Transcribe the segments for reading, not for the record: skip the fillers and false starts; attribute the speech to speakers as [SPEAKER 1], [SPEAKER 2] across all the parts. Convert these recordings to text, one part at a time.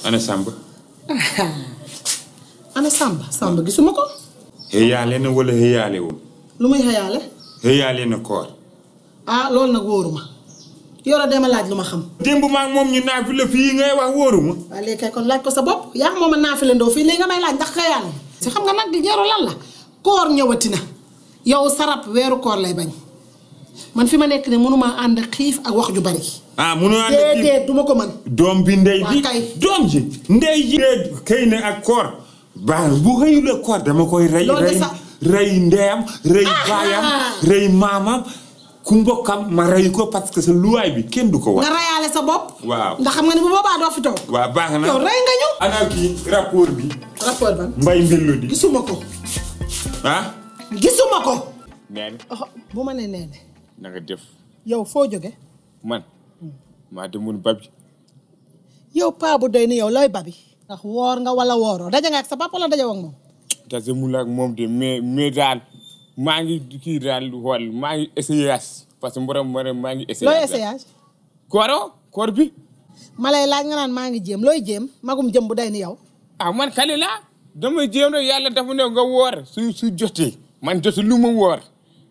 [SPEAKER 1] ana Samba.
[SPEAKER 2] ana Samba Samba gisuma ko.
[SPEAKER 1] xëyaale na wala xëyaale wul.
[SPEAKER 2] lu muy xëyaale.
[SPEAKER 1] xëyaale na koor.
[SPEAKER 2] ah loolu nag wóoruma. Yoro dema laaj lu ma xam.
[SPEAKER 1] démb maa ngi moom ñu naafi la fii ngay wax wóoruma.
[SPEAKER 2] waaye léegi kay kon laaj ko sa bopp yaa moom a naafi la ndoo fii léegi nga may laaj ndax xëyaale. si xam nga nag di Yoro lan la. koor ñëwati na. yow sarap weeru koor lay bañ. man fi ma nekk ne mënuma ànd xiif ak wax ju bari.
[SPEAKER 1] ah mënoo ànd xiif
[SPEAKER 2] déedéet duma ko mën.
[SPEAKER 1] doom bi ndey ji doom ji ndey ji. xëy na ak koor. baax bu xëyulee koor dama koy rey. rey ndeyam rey baayam rey maamam ku mbokkam ma rey ko parce que sa luwaay bi kenn du ko wax.
[SPEAKER 2] nga reyaale sa bopp.
[SPEAKER 1] waaw
[SPEAKER 2] ndax xam nga ni bu boobaa doo fi toog.
[SPEAKER 1] waaw baax na
[SPEAKER 2] yow rey nga ñu.
[SPEAKER 1] ana kii rapport bi.
[SPEAKER 2] rapport ban.
[SPEAKER 1] mbay mbillu di.
[SPEAKER 2] gisuma ko.
[SPEAKER 1] ah.
[SPEAKER 2] gisuma ko.
[SPEAKER 1] neen.
[SPEAKER 2] bu ma nee nee.
[SPEAKER 1] na nga def.
[SPEAKER 2] yow foo jóge.
[SPEAKER 1] man. maa demoon babi.
[SPEAKER 2] yow paa bu doy ni yow looy babi. ndax woor nga wala wooroo daje nga ak sa papa wala daje ak moom.
[SPEAKER 1] daje mu la ak moom de mais daal maa ngi kii daal xool maa ngi essayage parce que mborom maa ngi essayage.
[SPEAKER 2] looy essayage.
[SPEAKER 1] koor bi.
[SPEAKER 2] ma lay laaj nga naan maa ngi jéem looy jéem magum jëm bu day ni yow.
[SPEAKER 1] ah man kale laa damay jéem rek yàlla dafa ne nga woor su jotee man jotu lu ma woor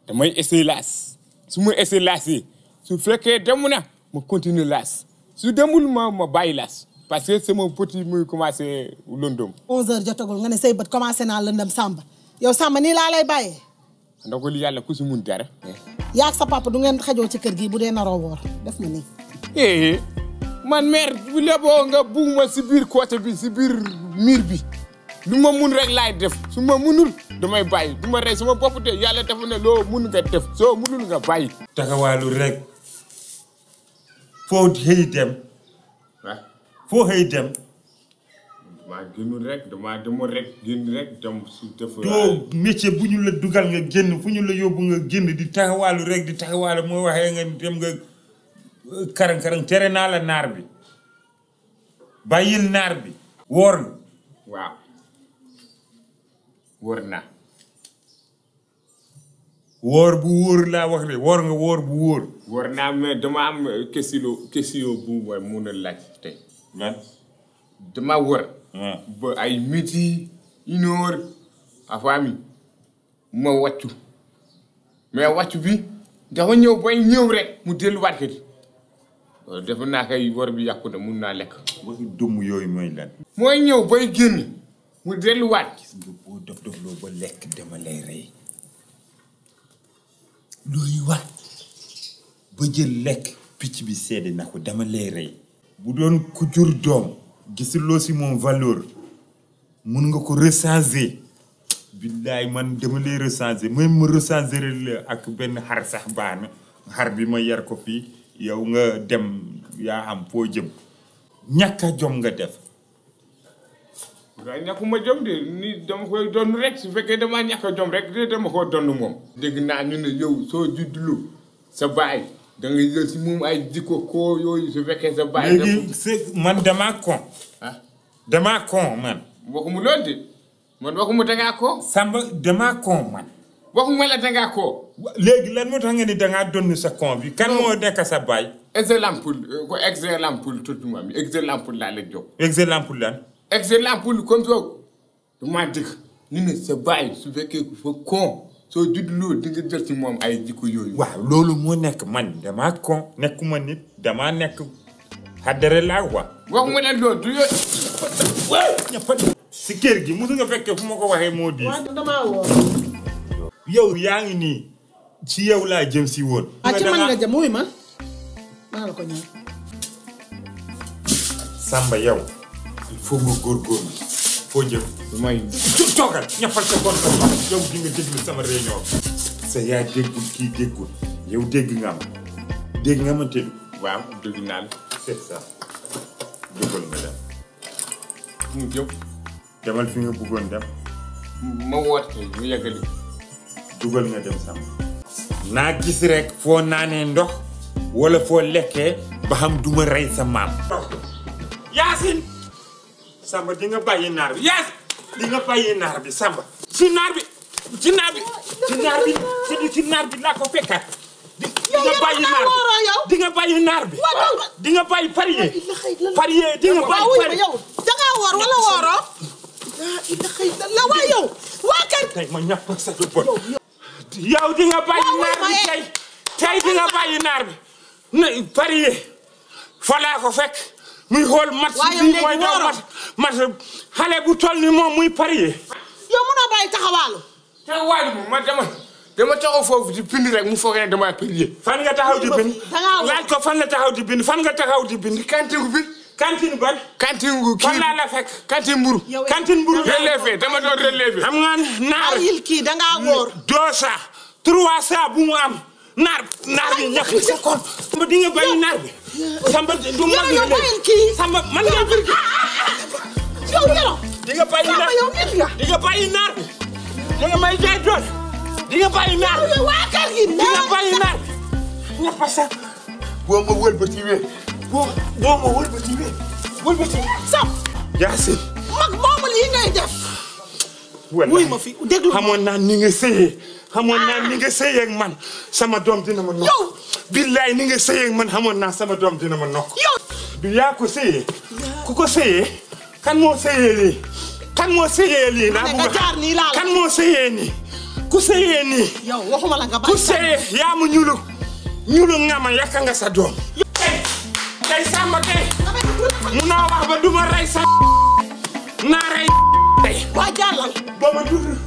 [SPEAKER 1] damay essayage su ma essayage su fekkee dem na ma continuer laas su demul ma bàyyi laas parce que sama petit muy commencé lëndëm.
[SPEAKER 2] 11h jotagul nga ne say bët commencé naa lëndëm Samba yow Samba nii laa lay bàyyee.
[SPEAKER 1] ndax li yàlla ku si mun dara.
[SPEAKER 2] yaa ak sa papa du ngeen xajoo ci kër gi bu dee naroo woor def ma nii.
[SPEAKER 1] man mère bu leboo nga buug ma si biir côté bi si biir miir bi lu ma mun rek laay def su ma munul damay bàyyi du ma rey sama bopp de yàlla dafa ne loo mun nga def soo munul nga bàyyi. taxawaalu rek foo xëy dem. foo xëy dem. damaa génnul rek damaa demoon rek génn rek dem su def. doo métier bu ñu la dugal nga génn fu ñu la yóbbu nga génn di taxawaalu rek di taxawaalu moo waxee nga dem nga karang-karang tere naa la naar bi bàyyil naar bi. woor na. waaw woor naa. woor bu wóor laa wax de woor nga woor bu wóor. woor naa mais dama am question bu ma mun a laaj tey. man dama wër. ba ay midi 1h avant mi ma wàccu mais wàccu bi dafa ñëw bay ñëw rek mu delluwaat kër yi defe naa kay wër bi yàqu na mun naa lekk. waxi dëmm yooyu mooy lan. mooy ñëw bay génn mu delluwaat. gis nga boo dof loo ba lekk dama lay rey looy wax ba jël lekk picc bi seede na ko dama lay rey. bu doon ku jur doom gisuloo si moom valeur mun nga ko recenser billaay man dama lay recenser même ma recenser la ak benn xar sax baax na xar bi ma yar ko fii yow nga dem yaa am foo jëm ñàkk a jom nga def. waaye ñàkkuma jom de ni dama koy donn rek su fekkee damaa ñàkk a jom rek de dama koo donn moom. dégg naa ñu ne yow soo juddlu sa baay da nga jël si moom ay jikko koo yooyu su fekkee sa baay. léegi man damaa kon. ah damaa kon man. waxuma loolu de man waxuma dangaa ko. Samba damaa kon man. waxuma la dangaa ko. léegi lan moo tax nga ni dangaa donn sa kon bi. kan moo nekk sa baay. exemple ko exemple tuuti ma mi exemple laa la jox. exemple lan. exemple comme ça damaa dégg ñu ne sa baay su fekkee fa kon. soo juddloo di nga jël ci moom ay jikko yooyu. waaw loolu moo nekk man damaa kon nekkuma nit damaa nekk xaddare laa quoi. waxuma ne loolu du yooyu. si kër gi mosu nga fekkee fu ma ko waxee moo di. waaw damaa woo. yow yaa ngi nii ci yow laa jëm si woon.
[SPEAKER 2] ci man nga jëm wuy ma maa la ko ñaan.
[SPEAKER 1] Samba yow il faut nga góorgóorlu. foo jëm may toogal ñappal sa bon yow di nga déglu sama réunion sa yaa déggul kii déggul yow dégg nga ma te waaw dégg naa la c'est ça dugal nga dem mu jëm demal fi nga bëggoon dem ma woote mu yeggali dugal nga dem Samba naa gis rek foo naanee ndox wala foo lekkee ba xam duma rey sa maam Yaasin Samba di nga bàyyi naar bi yaas di nga bàyyi naar bi Samba ci naar bi laa ko fekkaat nga bàyyi naar bi di nga bàyyi naar bi di nga bàyyi parier di nga bàyyi parier
[SPEAKER 2] yow da nga woor wala wooroo la waay yow waa kër
[SPEAKER 1] tey ma ñàpp sa bon yow di nga bàyyi naar bi tey di nga bàyyi naar bi na parier fa laa ko fekk muy xool match bi mooy daw match xale bu toll ni moom muy parier
[SPEAKER 2] yow mënoo bàyyi taxawaalu
[SPEAKER 3] taxawaalu ma dama taxaw foofu di bind rek mu foogee dama parier
[SPEAKER 1] fan nga taxaw di bind laaj ko fan la taxaw di bind fan nga taxaw di bind
[SPEAKER 3] cantine bi
[SPEAKER 1] cantine ban
[SPEAKER 3] cantine gu kii
[SPEAKER 1] fan laa la fekk
[SPEAKER 3] cantine mburu
[SPEAKER 1] cantine mburu
[SPEAKER 3] relevé dama doon relevé
[SPEAKER 1] xam nga naar
[SPEAKER 2] ayil kii da ngaa wóor
[SPEAKER 1] 200 300 bu mu am naar bi ñàkk sa kon Samba di nga bàyyi naar bi Samba du mag
[SPEAKER 2] yow bàyyil kii
[SPEAKER 1] Samba man nga bir
[SPEAKER 2] yow Yoro
[SPEAKER 1] di nga bàyyi naar
[SPEAKER 2] yow nit nga
[SPEAKER 1] di nga bàyyi naar bi da nga may jaay doon di nga bàyyi naar bi
[SPEAKER 2] waa kër gi
[SPEAKER 1] di nga bàyyi naar bi ñàpp sa
[SPEAKER 3] boo ma wëlbati wee
[SPEAKER 1] boo ma wëlbati
[SPEAKER 2] Sam
[SPEAKER 1] Yaasin
[SPEAKER 2] mag moomu lii ngay def wuy ma fi déglu
[SPEAKER 1] xamoon naa ni nga sëyee xamoon naa ni nga sëyee ak man sama doom dina ma nokk
[SPEAKER 2] yow
[SPEAKER 1] billaay ni nga sëyee ak man xamoon naa sama doom dina ma nokk
[SPEAKER 2] yow
[SPEAKER 1] du yaa ko sëyee ku ko sëyee kan moo sëyee lii kan moo sëyee lii naa
[SPEAKER 2] nga jaar nii laa la
[SPEAKER 1] kan moo sëyee nii ku sëyee nii
[SPEAKER 2] yow waxuma la nga
[SPEAKER 1] ku sëyee yaa mu ñulu nga ma yàkka nga sa doom tey Samba tey munoo wax ba duma rey sa naa rey tey
[SPEAKER 2] waa jàllal
[SPEAKER 1] ba ma dund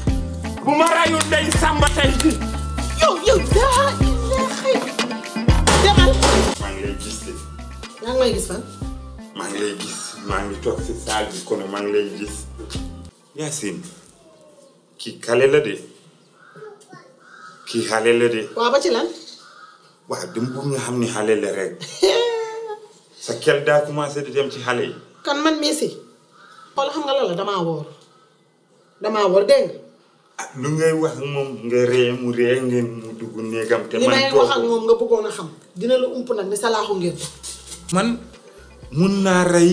[SPEAKER 1] bu ma reyul day Samba tey
[SPEAKER 2] yow daa xëy demal
[SPEAKER 1] maa ngi lay gis de
[SPEAKER 2] yaa ngi may gis fan
[SPEAKER 1] maa ngi lay gis maa ngi toog si salle bi kon maa ngi lay gis Yacine kii xale la de
[SPEAKER 2] waaw ba ci lan
[SPEAKER 1] waaw dama bëgg nga xam ni xale la rek sa kel daa commencé di dem ci xale yi
[SPEAKER 2] kan man mii si xool xam nga la la damaa woor dégg nga
[SPEAKER 1] lu ngay wax ak moom nga ree mu ngeen mu dugg néegam te
[SPEAKER 2] li may wax ak moom nga bëggoon a xam dina la ump nag ni salaaxu ngeen
[SPEAKER 1] man mun naa rey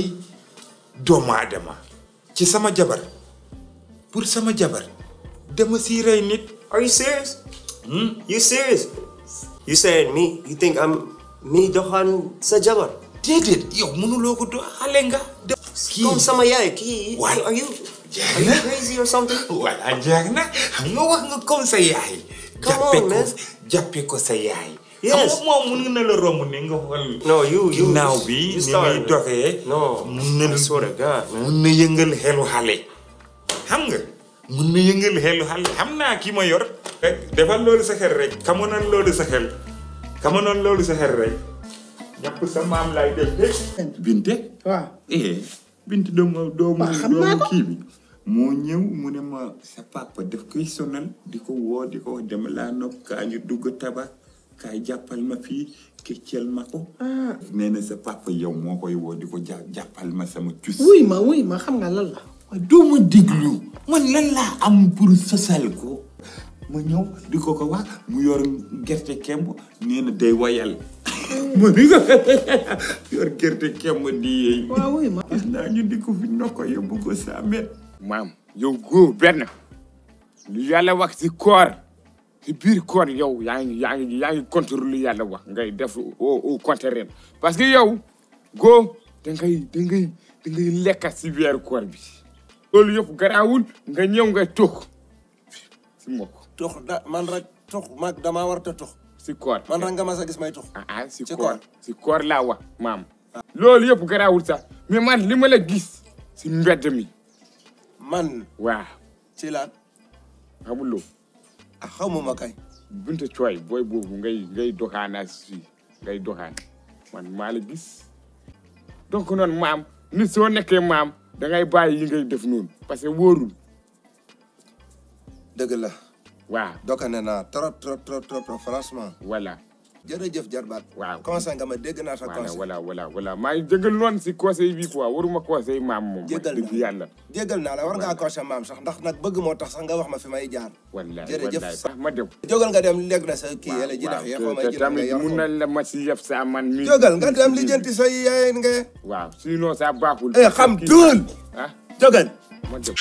[SPEAKER 1] doomu aadama ci sama jabar pour sama jabar dama si rey nit.
[SPEAKER 4] Are you serious? You serious? You saying me? You think I'm me doxaan sa jabar?
[SPEAKER 1] déedéet yow mënuloo ko do xale nga. kii
[SPEAKER 4] comme sama yaay kii.
[SPEAKER 1] waay
[SPEAKER 4] Are you crazy or something?
[SPEAKER 1] wala jeex na xam nga wax nga comme sa yaay.
[SPEAKER 4] Come on, man.
[SPEAKER 1] jàppe ko sa yaay.
[SPEAKER 4] Yes.
[SPEAKER 1] xam nga moom mun na la romb ne nga xool.
[SPEAKER 4] No, you
[SPEAKER 1] ginnaaw bi ni muy doxee.
[SPEAKER 4] No,
[SPEAKER 1] mun na
[SPEAKER 4] I swear to God, man.
[SPEAKER 1] mun na yëngal xelu xale. xam nga mun na yëngal xelu xale xam naa ki ma yor. rek defal loolu sa xel rek kamoon loolu sa xel kamoon loolu sa xel rek. ñàpp sa maam laay def de. Binte.
[SPEAKER 2] waaw.
[SPEAKER 1] Binte doomu
[SPEAKER 2] xam naa ko
[SPEAKER 1] kii bi. moo ñëw mu ne ma sa papa daf koy sonal di ko woo di ko wax dama laa nopp kaa ñu dugg tabax kaay jàppal ma fii keccel ma ko. nee na sa papa yow moo koy woo di ko jàppal ma sama cus.
[SPEAKER 2] wuy ma xam nga lan la.
[SPEAKER 1] waaye doo ma déglu man lan laa am pour sosal ko ma ñëw di ko wax mu yor gerte kemb nee na day wayal. ma ni ko yor gerte kemb di yeey.
[SPEAKER 2] waaw wuy ma.
[SPEAKER 1] gis naa ñu di ko fi nokko yóbbu ko 100 mètres.
[SPEAKER 3] maam yow góor benn lu yàlla wax si koor si biir koor yow yaa ngi contrôle lu yàlla wax ngay def au contraire parce que yow góor da ngay lekka si biir koor bi loolu yëpp garaawul nga ñëw nga toog si mbokk
[SPEAKER 5] tox da man rek tox mag damaa war a tox
[SPEAKER 3] si koor
[SPEAKER 5] man rek nga mas a gis may tox
[SPEAKER 3] si koor laa wax maam loolu yëpp garaawul sax mais man li ma la gis si mbedd mi
[SPEAKER 5] man
[SPEAKER 3] waaw
[SPEAKER 5] ci laan
[SPEAKER 3] xamuloo
[SPEAKER 5] xaw ma kay
[SPEAKER 3] bunte cooy booy boobu ngay doxaana si ngay doxaan man maa la gis donc noonu maam nit soo nekkee maam da ngay bàyyi yi ngay def noonu parce que wóorul
[SPEAKER 5] dëgg la
[SPEAKER 3] waaw
[SPEAKER 5] dokane naa trop franchement
[SPEAKER 3] voilà
[SPEAKER 5] jërëjëf jarbaat
[SPEAKER 3] waaw
[SPEAKER 5] conseil nga ma dégg naa sa conseil
[SPEAKER 3] voilà maa ngi jégal noonu si conseil bi quoi waruma conseil maam moom dëgg yàlla
[SPEAKER 5] jégal naa la war ngaa conseil maam sax ndax nag bëgg moo tax sax nga wax ma fi may jaar jërëjëf
[SPEAKER 3] sax ma dem
[SPEAKER 5] jógal nga dem léegi na sa kii yàlla ji ndax xaw ma ji
[SPEAKER 3] tamit mun na la ma si yëpp sa man mi
[SPEAKER 5] jógal nga dem lijjanti sa yaay nga
[SPEAKER 3] waaw sinon ça baaxul
[SPEAKER 5] xam tuul
[SPEAKER 3] ah
[SPEAKER 5] jógal
[SPEAKER 3] ma dem